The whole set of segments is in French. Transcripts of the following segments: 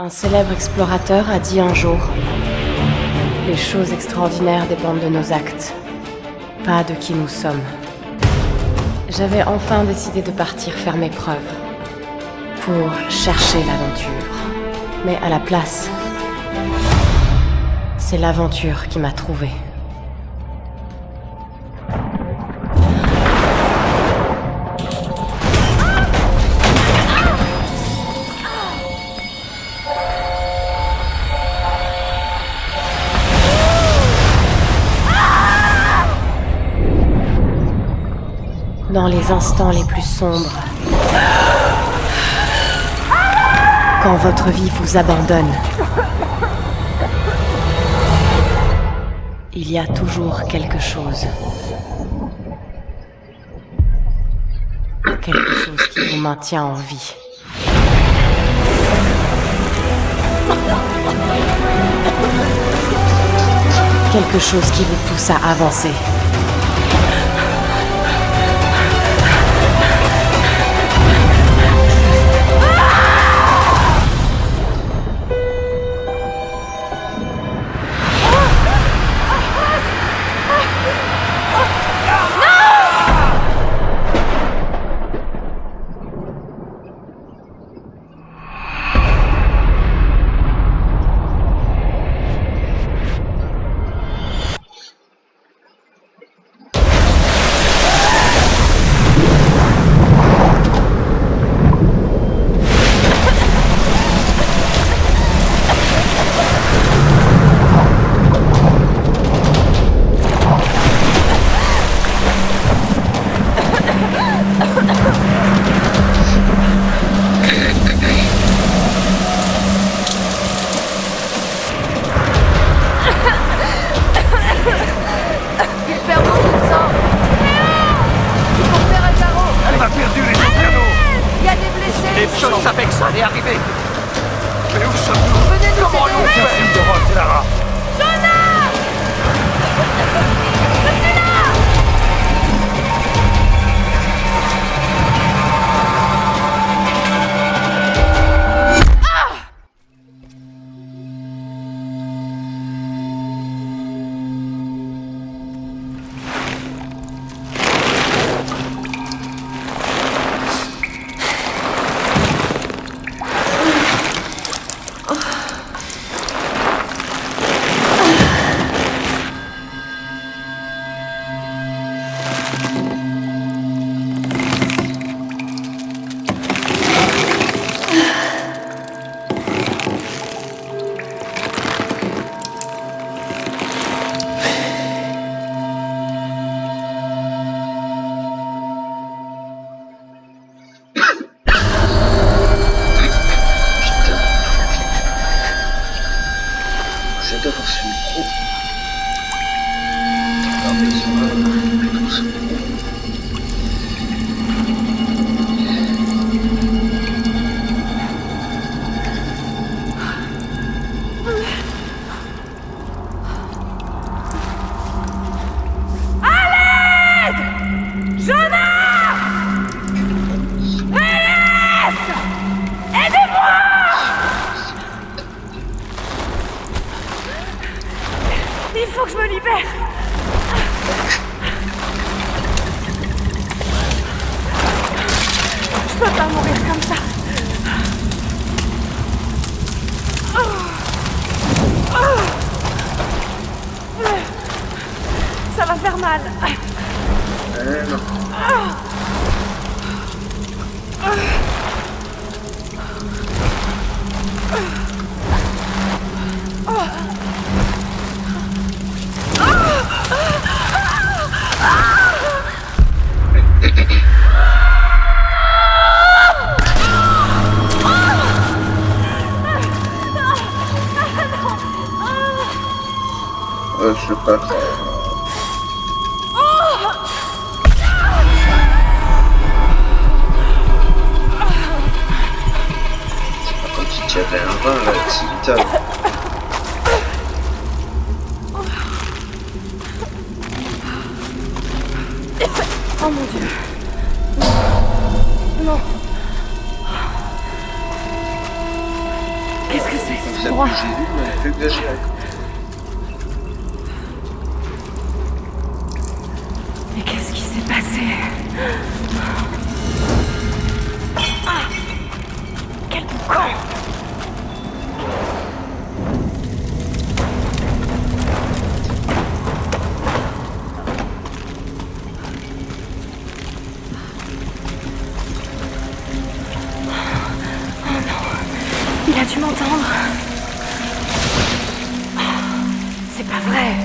Un célèbre explorateur a dit un jour « Les choses extraordinaires dépendent de nos actes, pas de qui nous sommes. » J'avais enfin décidé de partir faire mes preuves, pour chercher l'aventure. Mais à la place, c'est l'aventure qui m'a trouvée. Dans les instants les plus sombres, quand votre vie vous abandonne, il y a toujours quelque chose. Quelque chose qui vous maintient en vie. Quelque chose qui vous pousse à avancer. Je sais pas. Comme si tu avais un rein là, c'est vital. Oh mon Dieu. Non. Qu'est-ce que droit. J'ai vu, mais plus que de gérer. Mais qu'est-ce qui s'est passé? Ah! Quel boucan! Il a dû m'entendre. C'est pas vrai.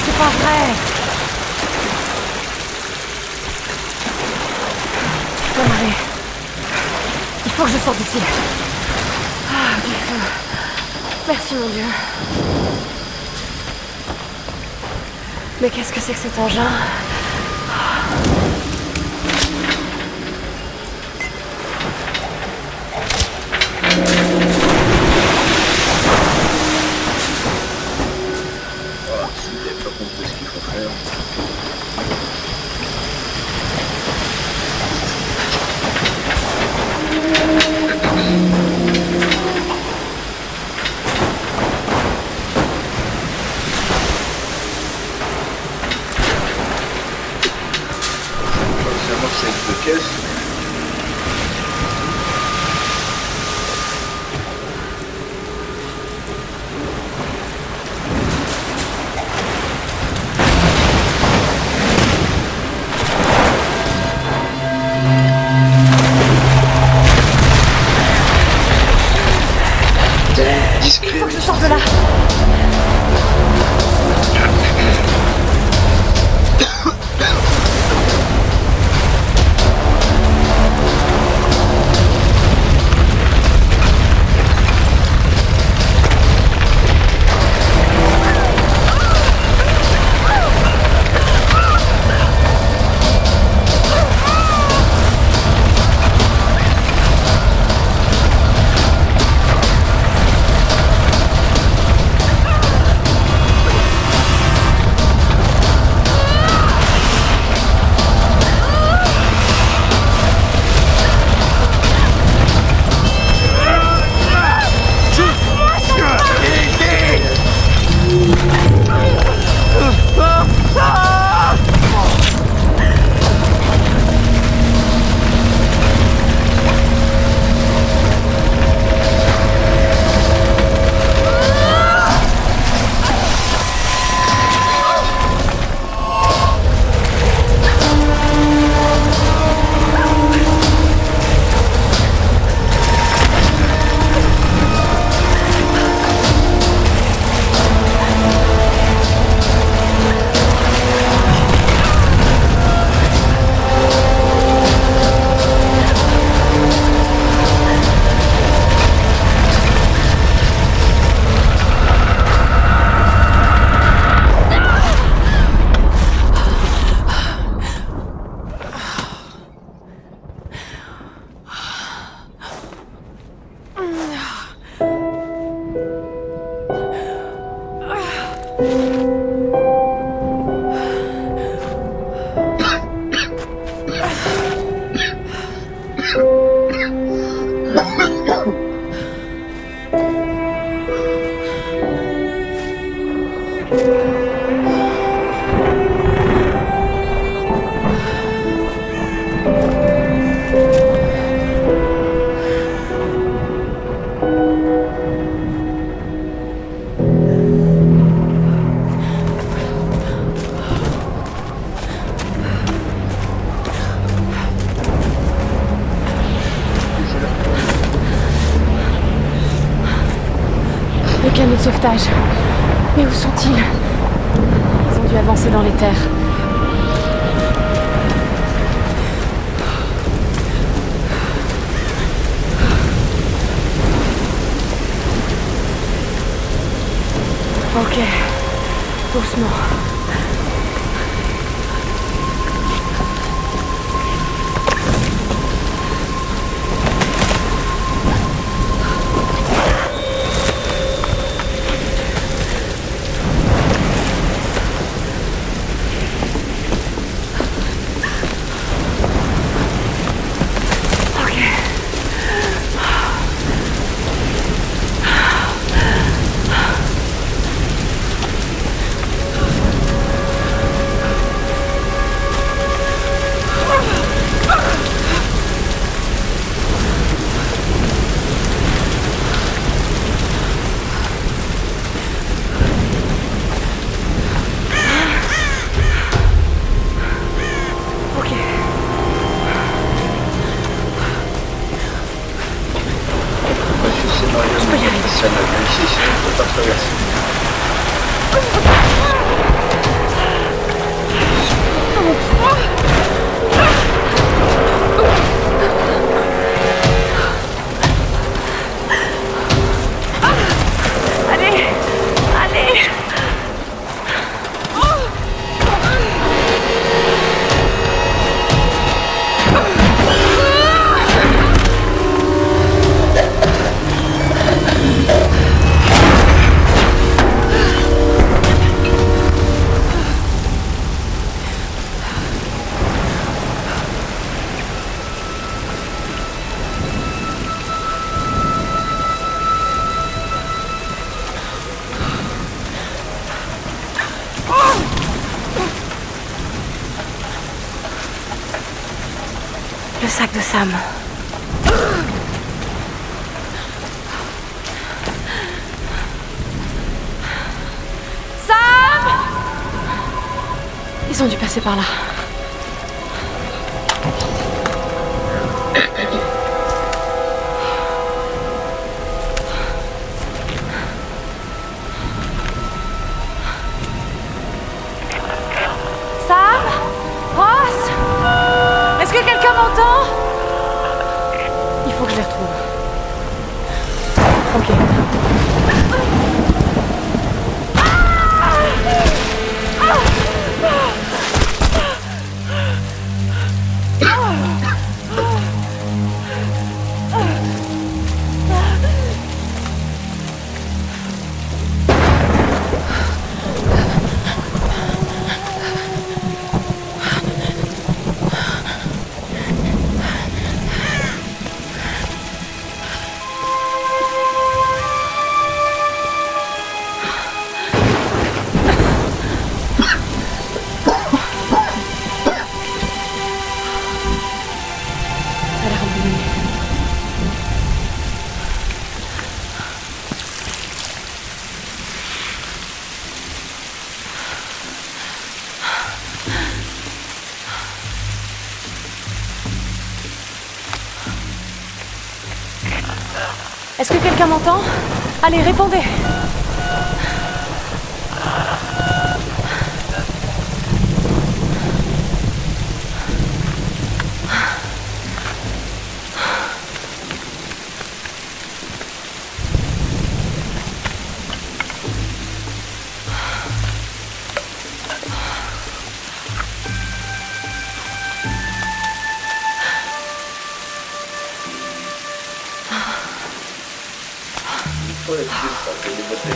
C'est pas vrai! Bonne année. Il faut que je sorte d'ici. Ah, du feu. Merci mon Dieu. Mais qu'est-ce que c'est que cet engin? Faut que je sorte de là. de sauvetage. Mais où sont-ils? Ils ont dû avancer dans les terres. Ok, doucement. Si elle a réussi, sinon on ne peut pas traverser. Allez! Allez! Le sac de Sam. Sam! Ils ont dû passer par là. Sam? Ross? Est-ce que quelqu'un m'entend? Il faut que je les retrouve. Ok. Est-ce que quelqu'un m'entend? Allez, répondez! Ouais, c'est des bottes de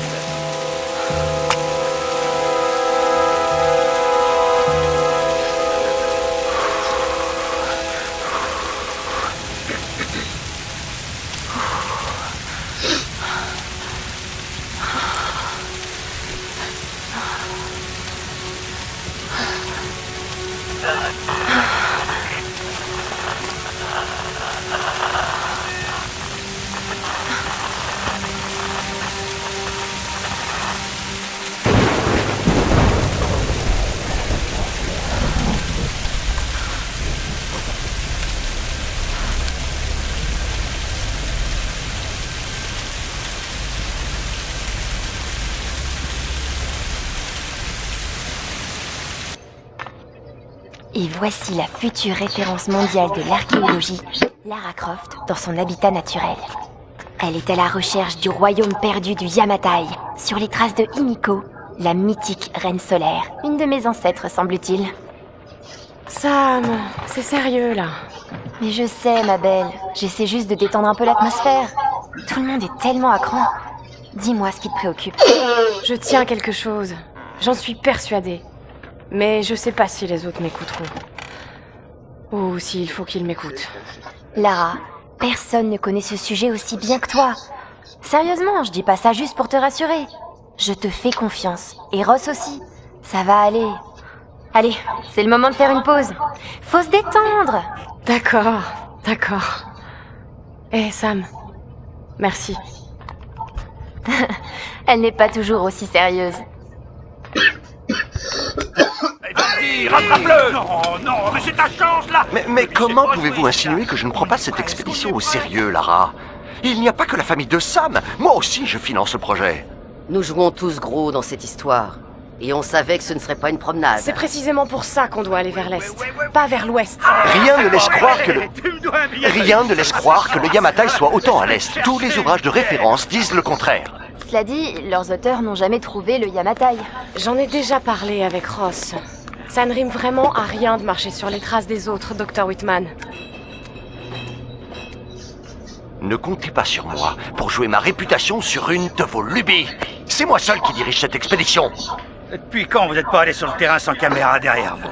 Et voici la future référence mondiale de l'archéologie, Lara Croft, dans son habitat naturel. Elle est à la recherche du royaume perdu du Yamatai, sur les traces de Himiko, la mythique reine solaire, une de mes ancêtres, semble-t-il. Sam, c'est sérieux là. Mais je sais, ma belle, j'essaie juste de détendre un peu l'atmosphère. Tout le monde est tellement à cran. Dis-moi ce qui te préoccupe. Je tiens quelque chose. J'en suis persuadée. Mais je sais pas si les autres m'écouteront. Ou s'il faut qu'ils m'écoutent. Lara, personne ne connaît ce sujet aussi bien que toi. Sérieusement, je dis pas ça juste pour te rassurer. Je te fais confiance. Et Ross aussi. Ça va aller. Allez, c'est le moment de faire une pause. Faut se détendre. D'accord. Eh Sam, merci. Elle n'est pas toujours aussi sérieuse. Vas-y, rattrape-le! Non, mais c'est ta chance, là! Mais comment pouvez-vous insinuer que je ne prends pas cette expédition au sérieux, Lara? Il n'y a pas que la famille de Sam. Moi aussi, je finance le projet. Nous jouons tous gros dans cette histoire. Et on savait que ce ne serait pas une promenade. C'est précisément pour ça qu'on doit aller vers l'est, pas vers l'ouest. Rien ne laisse croire que le Yamatai soit autant à l'est. Tous les ouvrages de référence disent le contraire. Cela dit, leurs auteurs n'ont jamais trouvé le Yamatai. J'en ai déjà parlé avec Ross. Ça ne rime vraiment à rien de marcher sur les traces des autres, Dr. Whitman. Ne comptez pas sur moi pour jouer ma réputation sur une de vos lubies. C'est moi seul qui dirige cette expédition. Depuis quand vous n'êtes pas allé sur le terrain sans caméra derrière vous?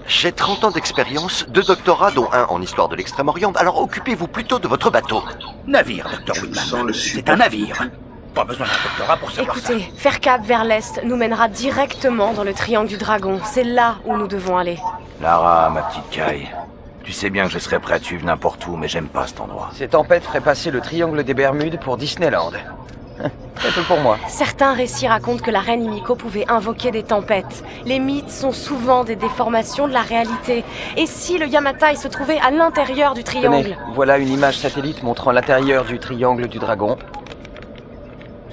J'ai 30 ans d'expérience, 2 doctorats dont un en histoire de l'Extrême-Orient, alors occupez-vous plutôt de votre bateau. Navire, Dr. Whitman. C'est un navire. Pas besoin d'un doctorat pour savoir ça. Écoutez, faire cap vers l'est nous mènera directement dans le triangle du dragon. C'est là où nous devons aller. Lara, ma petite Kai, tu sais bien que je serais prêt à te suivre n'importe où, mais j'aime pas cet endroit. Ces tempêtes feraient passer le triangle des Bermudes pour Disneyland. C'est peu pour moi. Certains récits racontent que la reine Himiko pouvait invoquer des tempêtes. Les mythes sont souvent des déformations de la réalité. Et si le Yamatai se trouvait à l'intérieur du triangle? Tenez, voilà une image satellite montrant l'intérieur du triangle du dragon.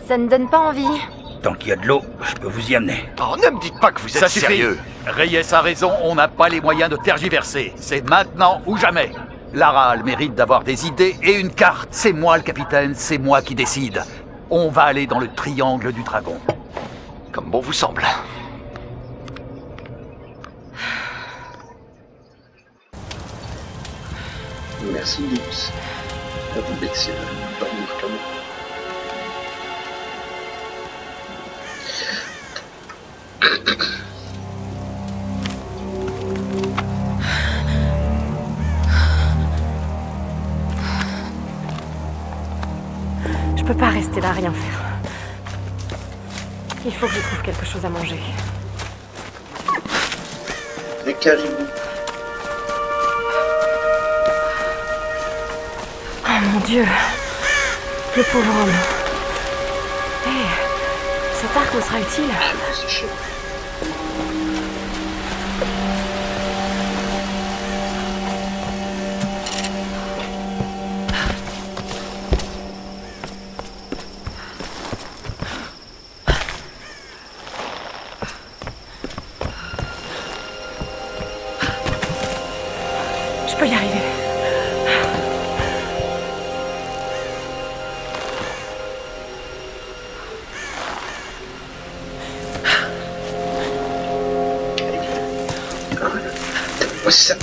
Ça ne donne pas envie. Tant qu'il y a de l'eau, je peux vous y amener. Oh, ne me dites pas que vous êtes Ça suffit. sérieux. Reyes a raison, on n'a pas les moyens de tergiverser. C'est maintenant ou jamais. Lara a le mérite d'avoir des idées et une carte. C'est moi le capitaine, c'est moi qui décide. On va aller dans le triangle du dragon. Comme bon vous semble. Merci, Lips. La vous d'excellent. Dormir comme Je peux pas rester là, rien faire. Il faut que je trouve quelque chose à manger. des caribous. Oh mon Dieu! Le pauvre homme. Hé, cet arc me sera utile. C'est chaud. Je peux y arriver. Ouais, c'est ça.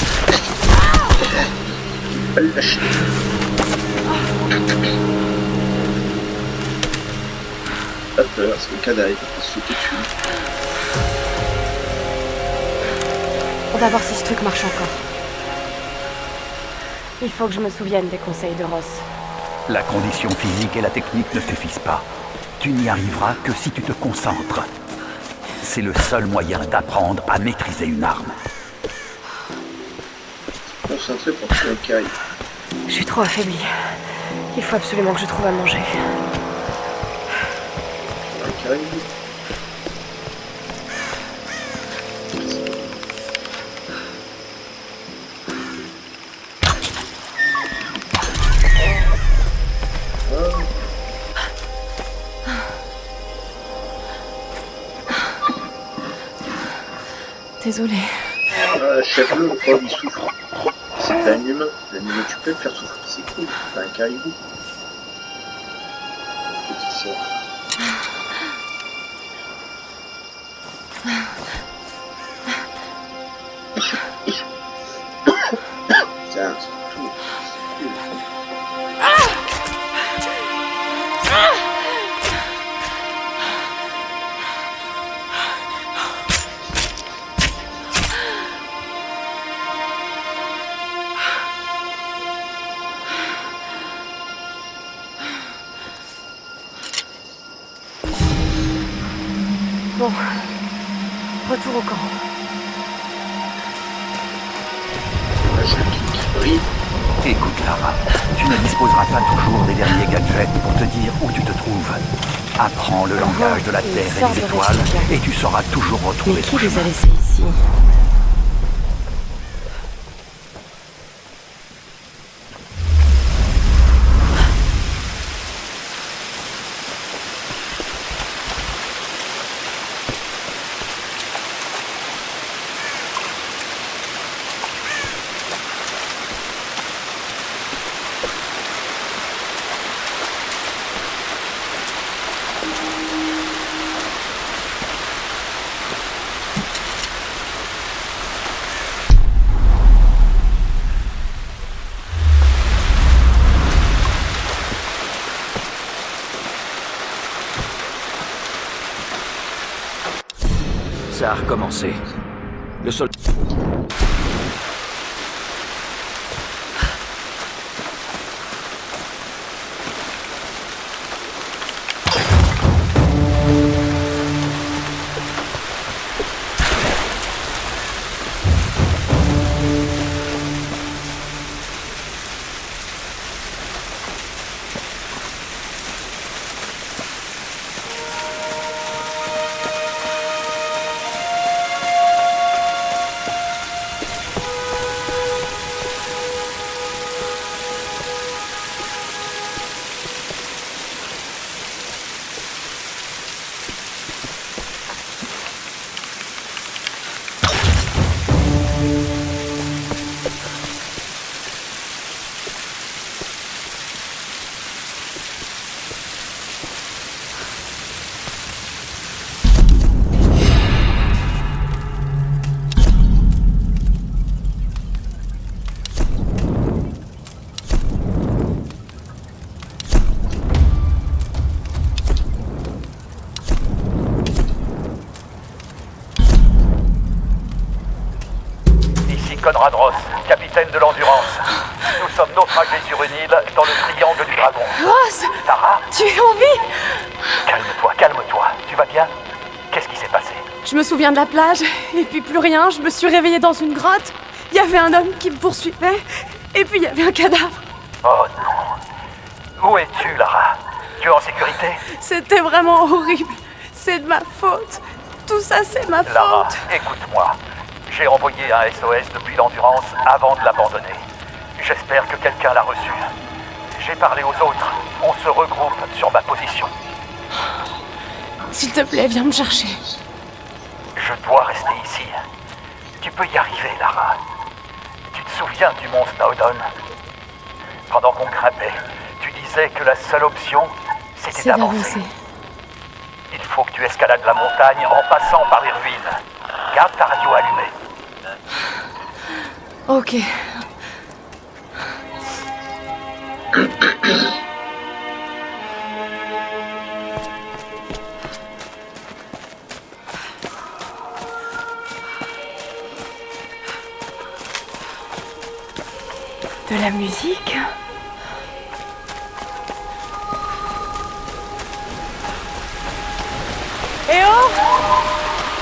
Pas le lâcher. Pas peur, parce que le cadavre il se sauter dessus. On va voir si ce truc marche encore. Il faut que je me souvienne des conseils de Ross. La condition physique et la technique ne suffisent pas. Tu n'y arriveras que si tu te concentres. C'est le seul moyen d'apprendre à maîtriser une arme. Concentré pour tuer un caille. Je suis trop affaiblie. Il faut absolument que je trouve à manger. Un caribou. Désolée. Chef-le, le pauvre, il souffre. C'est un humain. L'animal, tu peux le faire souffrir, c'est cool. T'as un caribou. Petite sœur. Tiens, c'est tout. C'est cool. Bon, retour au camp. J'ai le truc qui brille. Écoute, Lara, tu ne disposeras pas toujours des derniers gadgets pour te dire où tu te trouves. Apprends le langage de la Terre et des étoiles, et tu sauras toujours retrouver Mais ton qui les chemin. a laissés ici? Ça a recommencé. Le sol... Conrad Ross, capitaine de l'Endurance. Nous sommes naufragés sur une île dans le triangle du dragon. Ross! Tara, Tu es en vie? calme-toi, calme-toi. Tu vas bien? Qu'est-ce qui s'est passé? Je me souviens de la plage, et puis plus rien, je me suis réveillée dans une grotte. Il y avait un homme qui me poursuivait, et puis il y avait un cadavre. Oh non. Où es-tu, Lara? Tu es en sécurité? C'était vraiment horrible. C'est de ma faute. Tout ça, c'est ma Lara, faute. écoute-moi. J'ai envoyé un SOS depuis l'Endurance avant de l'abandonner. J'espère que quelqu'un l'a reçu. J'ai parlé aux autres. On se regroupe sur ma position. S'il te plaît, viens me chercher. Je dois rester ici. Tu peux y arriver, Lara. Tu te souviens du mont Snowdon? Pendant qu'on grimpait, tu disais que la seule option, c'était C'est d'avancer. d'avancer. Il faut que tu escalades la montagne en passant par les ruines. Garde ta radio allumée. Ok. De la musique? Eh oh!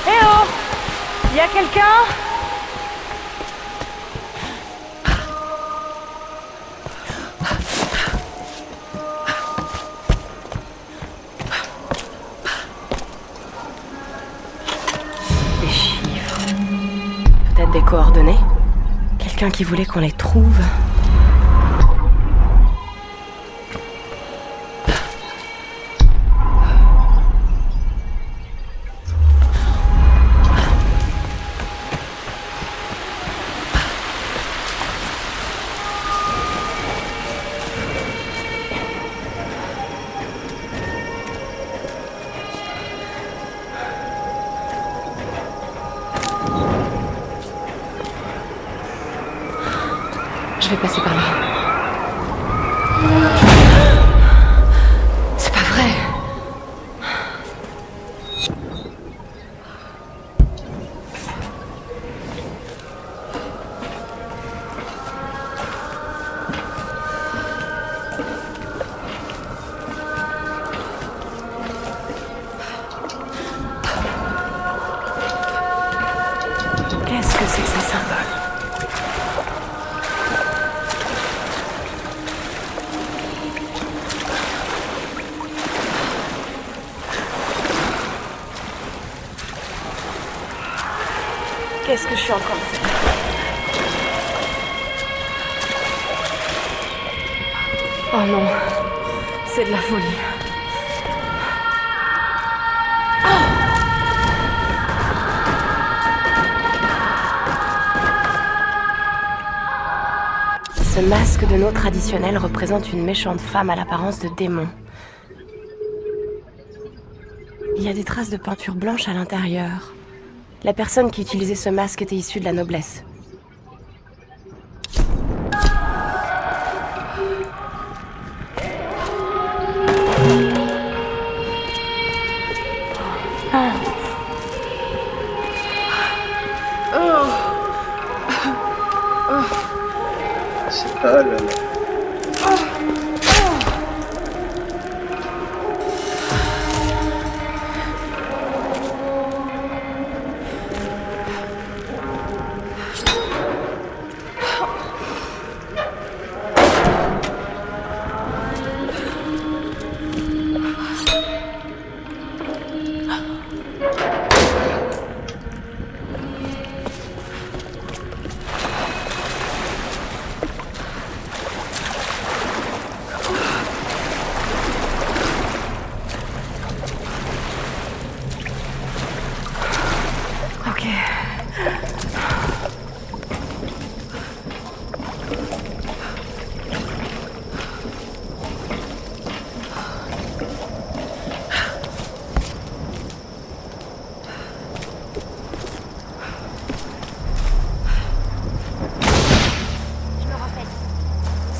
Eh oh! Y a quelqu'un? Des chiffres. Peut-être des coordonnées? Quelqu'un qui voulait qu'on les trouve? Je vais passer par là. C'est pas vrai. Qu'est-ce que c'est que ces symboles? Qu'est-ce que je suis en train de faire? Oh non, c'est de la folie. Ce masque de nos traditionnels représente une méchante femme à l'apparence de démon. Il y a des traces de peinture blanche à l'intérieur. La personne qui utilisait ce masque était issue de la noblesse. C'est pas le... Ok.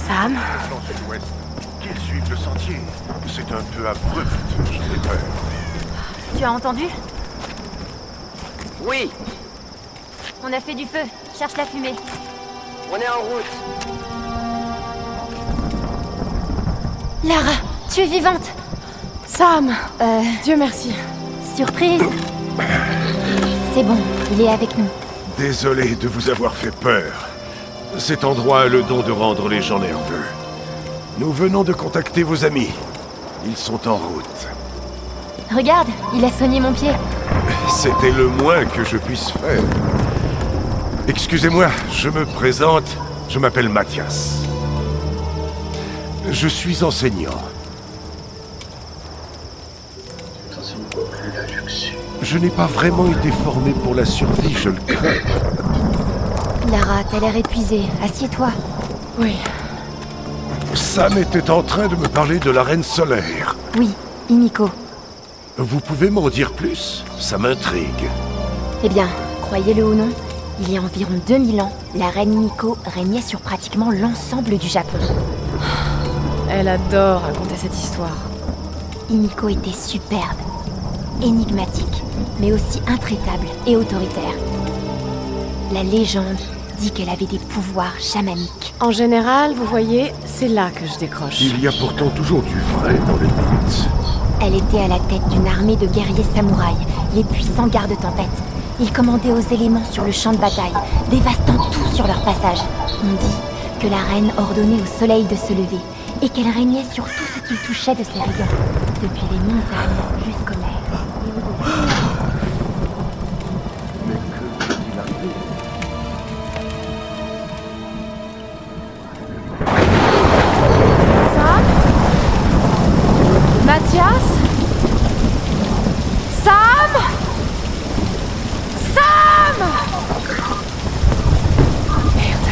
Sam? Dans sud-ouest, qu'ils suivent le sentier. C'est un peu abrupt, j'ai peur. Tu as entendu? Oui, On a fait du feu. Cherche la fumée. on est en route. Lara, tu es vivante. Sam! Dieu merci. Surprise. C'est bon, il est avec nous. Désolé de vous avoir fait peur. Cet endroit a le don de rendre les gens nerveux. Nous venons de contacter vos amis. Ils sont en route. Regarde, il a soigné mon pied. C'était le moins que je puisse faire. Excusez-moi, je me présente. Je m'appelle Mathias. Je suis enseignant. Attention, on voit plus la luxure. Je n'ai pas vraiment été formé pour la survie, je le crains. Lara, t'as l'air épuisée. Assieds-toi. Oui. Sam était en train de me parler de la Reine Solaire. Oui, Himiko. Vous pouvez m'en dire plus? Ça m'intrigue. Eh bien, croyez-le ou non, il y a environ 2000 ans, la reine Himiko régnait sur pratiquement l'ensemble du Japon. Elle adore raconter cette histoire. Himiko était superbe, énigmatique, mais aussi intraitable et autoritaire. La légende dit qu'elle avait des pouvoirs chamaniques. En général, vous voyez, c'est là que je décroche. Il y a pourtant toujours du vrai dans les mythes. Elle était à la tête d'une armée de guerriers samouraïs, les puissants gardes-tempête. Ils commandaient aux éléments sur le champ de bataille, dévastant tout sur leur passage. On dit que la reine ordonnait au soleil de se lever et qu'elle régnait sur tout ce qui touchait de ses rayons, depuis les montagnes jusqu'aux mers. Et au-delà. Mathias? Sam? Sam! Merde.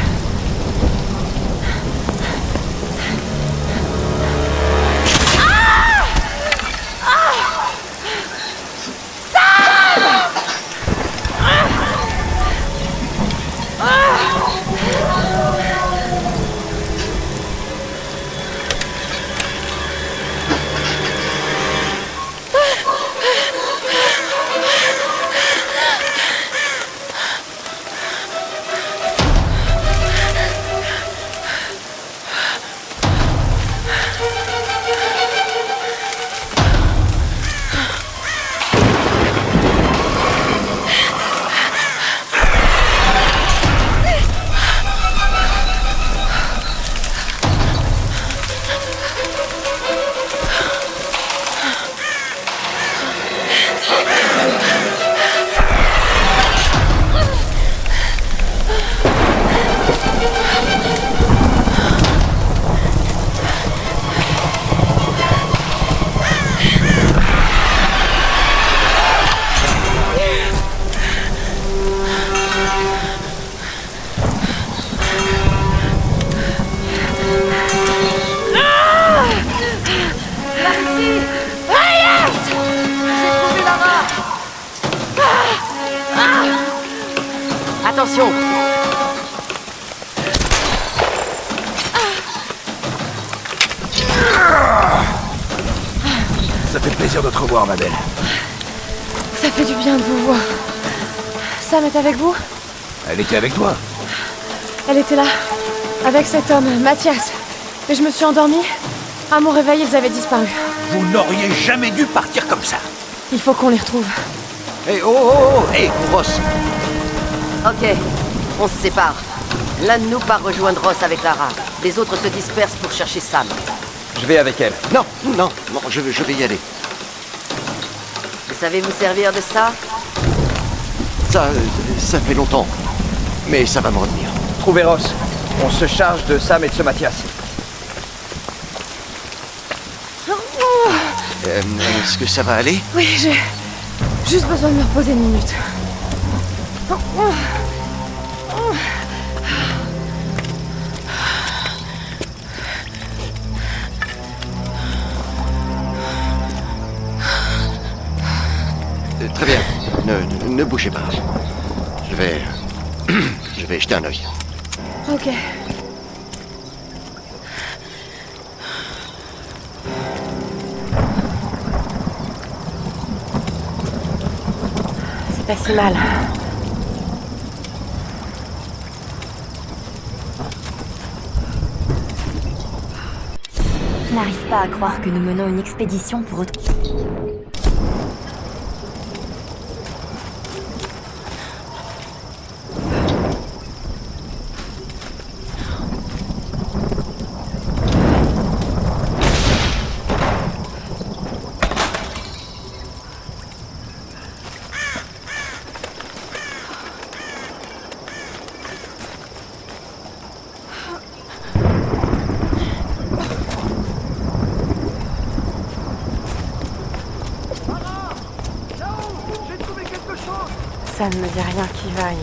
Attention! Ça fait plaisir de te revoir, ma belle. Ça fait du bien de vous voir. Sam est avec vous? Elle était avec toi? Elle était là, avec cet homme, Mathias. Mais je me suis endormie. À mon réveil, ils avaient disparu. Vous n'auriez jamais dû partir comme ça. Il faut qu'on les retrouve. Hé, hé, Ross. Ok, on se sépare. L'un de nous part rejoindre Ross avec Lara. Les autres se dispersent pour chercher Sam. Je vais avec elle. Non, je vais y aller. Vous savez vous servir de ça? Ça fait longtemps. Mais ça va me revenir. Trouvez Ross. On se charge de Sam et de ce Mathias. Est-ce que ça va aller? Oui, j'ai juste besoin de me reposer une minute. Très bien. Ne bougez pas. Je vais jeter un œil. Ok. C'est pas si mal. Je n'arrive pas à croire que nous menons une expédition pour retrouver... Ça ne me dit rien qui vaille.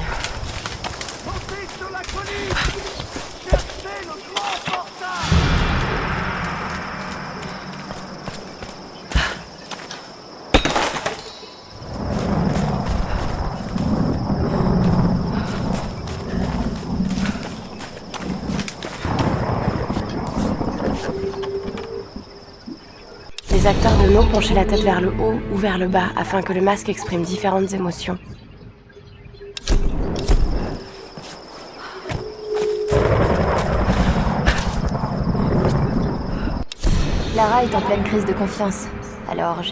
Les acteurs de No penchaient la tête vers le haut ou vers le bas afin que le masque exprime différentes émotions. Lara est en pleine crise de confiance, alors j'ai...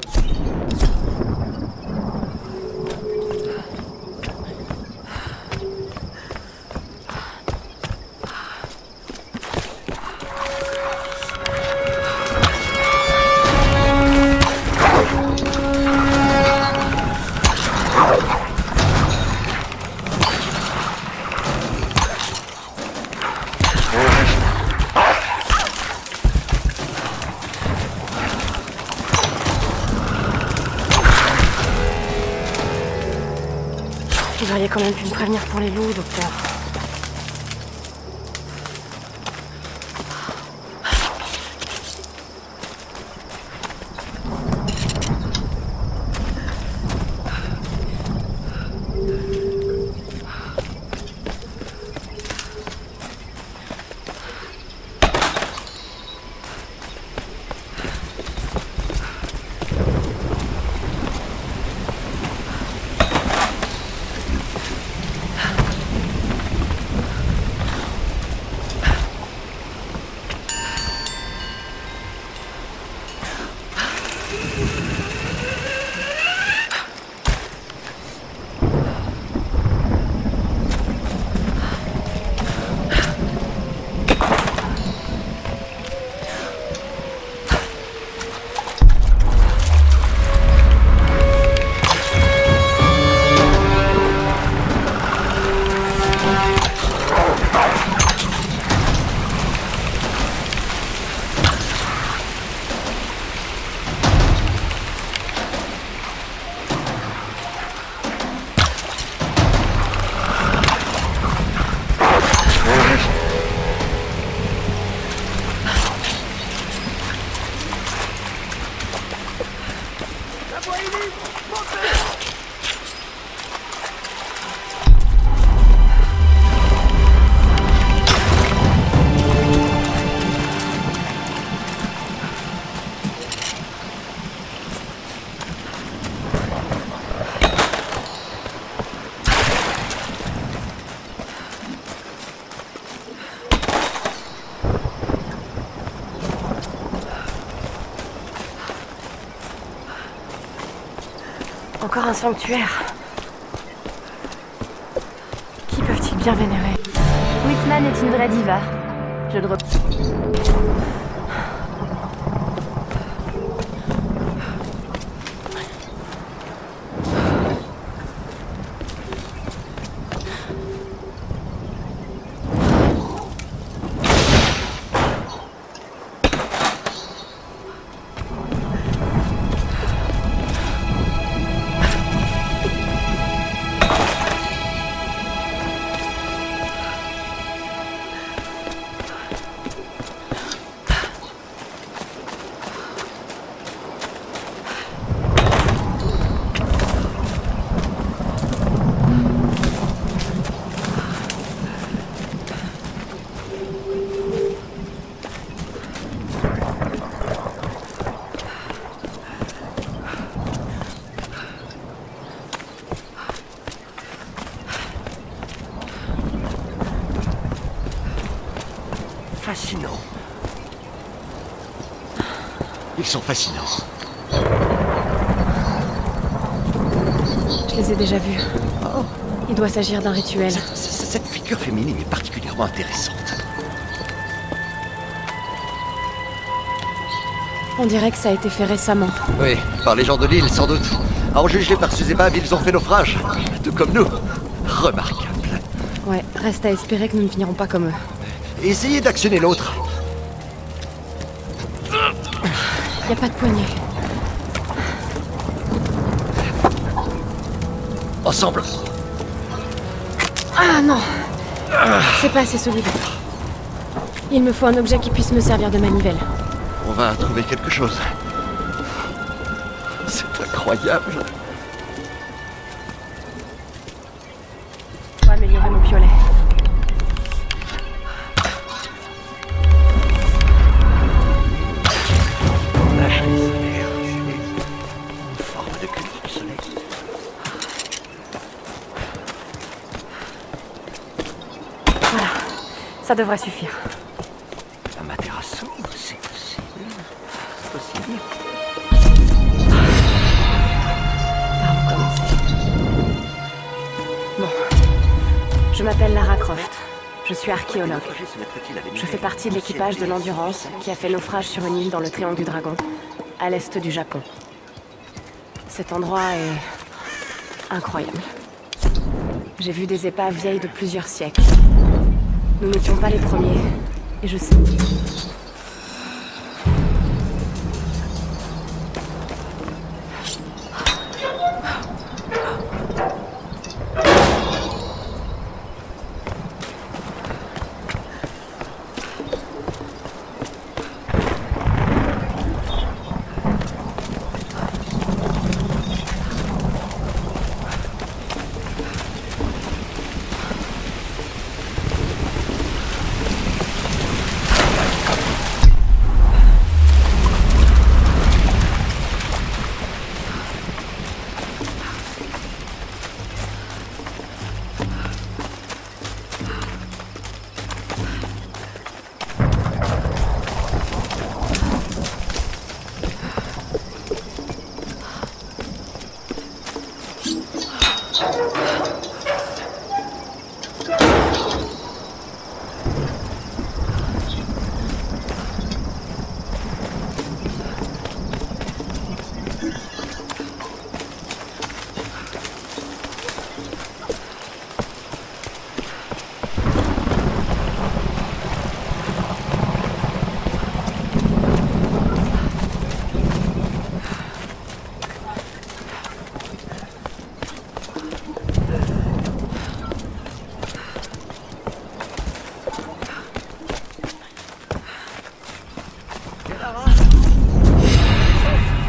Vous auriez quand même pu me prévenir pour les loups, docteur. Encore un sanctuaire. Qui peuvent-ils bien vénérer? Whitman est une vraie diva. Je le Fascinants. Ils sont fascinants. Je les ai déjà vus. Oh, Il doit s'agir d'un rituel. cette figure féminine est particulièrement intéressante. On dirait que ça a été fait récemment. Oui, par les gens de l'île, sans doute. À en juger par ces épaves, ils ont fait naufrage. Tout comme nous. Remarquable. Ouais, reste à espérer que nous ne finirons pas comme eux. Essayez d'actionner l'autre. Y a pas de poignée. Ensemble. Ah non! C'est pas assez solide. Il me faut un objet qui puisse me servir de manivelle. On va trouver quelque chose. C'est incroyable. Faut améliorer mon piolet. La chaise solaire, une forme de culte du soleil. Voilà, ça devrait suffire. Un materasso, c'est possible. Par où commencer? Bon. Je m'appelle Lara Croft. Je suis archéologue. Je fais partie de l'équipage de l'Endurance qui a fait naufrage sur une île dans le Triangle du Dragon, à l'est du Japon. Cet endroit est incroyable. J'ai vu des épaves vieilles de plusieurs siècles. Nous n'étions pas les premiers, et je sais.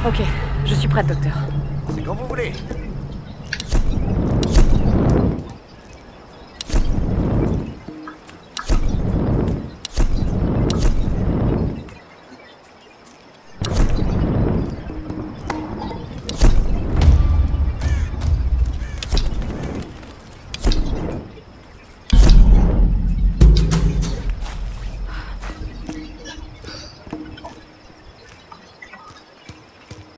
Ok, je suis prête, docteur. C'est quand vous voulez.